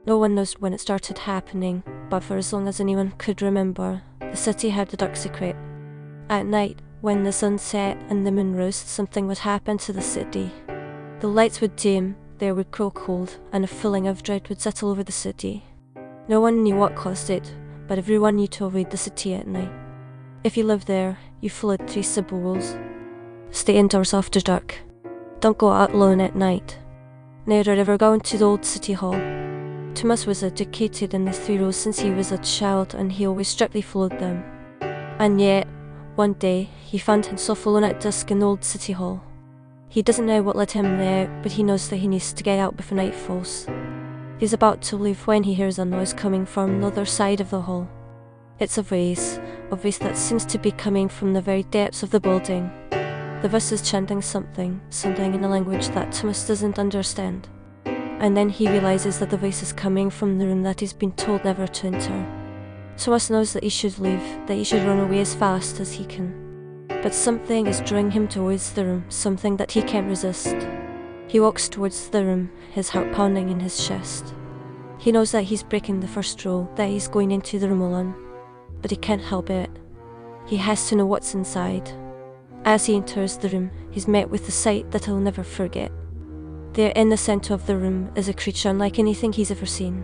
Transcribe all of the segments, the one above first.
No one knows when it started happening, but for as long as anyone could remember, the city had a dark secret. At night, when the sun set and the moon rose, something would happen to the city. The lights would dim, the air would grow cold, and a feeling of dread would settle over the city. No one knew what caused it, but everyone knew to avoid the city at night. If you lived there, you followed 3 simple rules. Stay indoors after dark. Don't go out alone at night. Never ever go into the old city hall. Thomas was educated in the 3 rules since he was a child, and he always strictly followed them. And yet, one day, he found himself alone at dusk in the old city hall. He doesn't know what led him there, but he knows that he needs to get out before night falls. He's about to leave when he hears a noise coming from the other side of the hall. It's a voice that seems to be coming from the very depths of the building. The voice is chanting something in a language that Thomas doesn't understand. And then he realizes that the voice is coming from the room that he's been told never to enter. Thomas knows that he should leave, that he should run away as fast as he can. But something is drawing him towards the room, something that he can't resist. He walks towards the room, his heart pounding in his chest. He knows that he's breaking the first rule, that he's going into the room alone. But he can't help it. He has to know what's inside. As he enters the room, he's met with a sight that he'll never forget. There in the centre of the room is a creature unlike anything he's ever seen.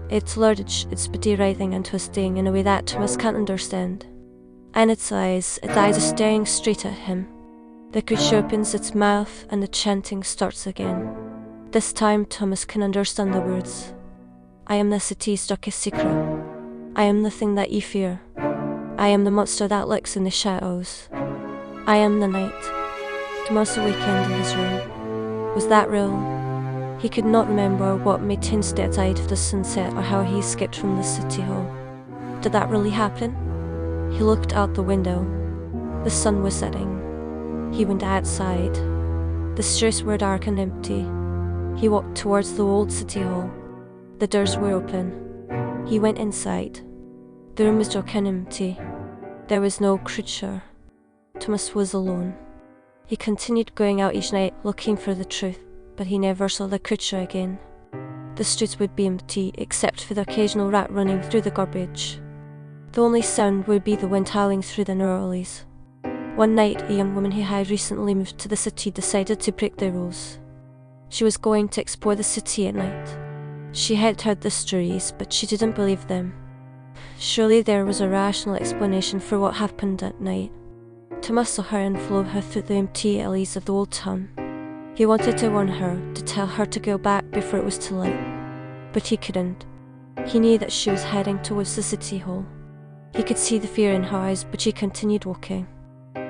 It's large, its body writhing and twisting in a way that Thomas can't understand. And its eyes are staring straight at him. The creature opens its mouth and the chanting starts again. This time Thomas can understand the words. I am the city's darkest secret. I am the thing that you fear. I am the monster that lurks in the shadows. I am the night. Thomas awakened in his room. Was that real? He could not remember what made him stay outside of the sunset or how he escaped from the city hall. Did that really happen? He looked out the window. The sun was setting. He went outside. The streets were dark and empty. He walked towards the old city hall. The doors were open. He went inside. The room was dark and empty. There was no creature. Thomas was alone. He continued going out each night looking for the truth, but he never saw the creature again. The streets would be empty except for the occasional rat running through the garbage. The only sound would be the wind howling through the alleys. One night, a young woman who had recently moved to the city decided to break the rules. She was going to explore the city at night. She had heard the stories, but she didn't believe them. Surely there was a rational explanation for what happened at night. Thomas saw her and followed her through the empty alleys of the old town. He wanted to warn her, to tell her to go back before it was too late. But he couldn't. He knew that she was heading towards the city hall. He could see the fear in her eyes, but she continued walking.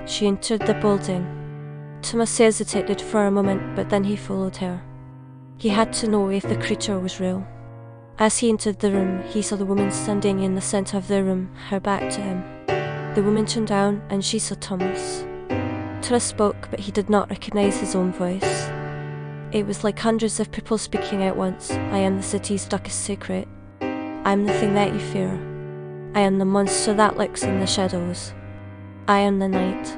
She entered the building. Thomas hesitated for a moment, but then he followed her. He had to know if the creature was real. As he entered the room, he saw the woman standing in the center of the room, her back to him. The woman turned down and she saw Thomas. Thomas spoke, but he did not recognize his own voice. It was like hundreds of people speaking at once. I am the city's darkest secret. I am the thing that you fear. I am the monster that lurks in the shadows. I am the night.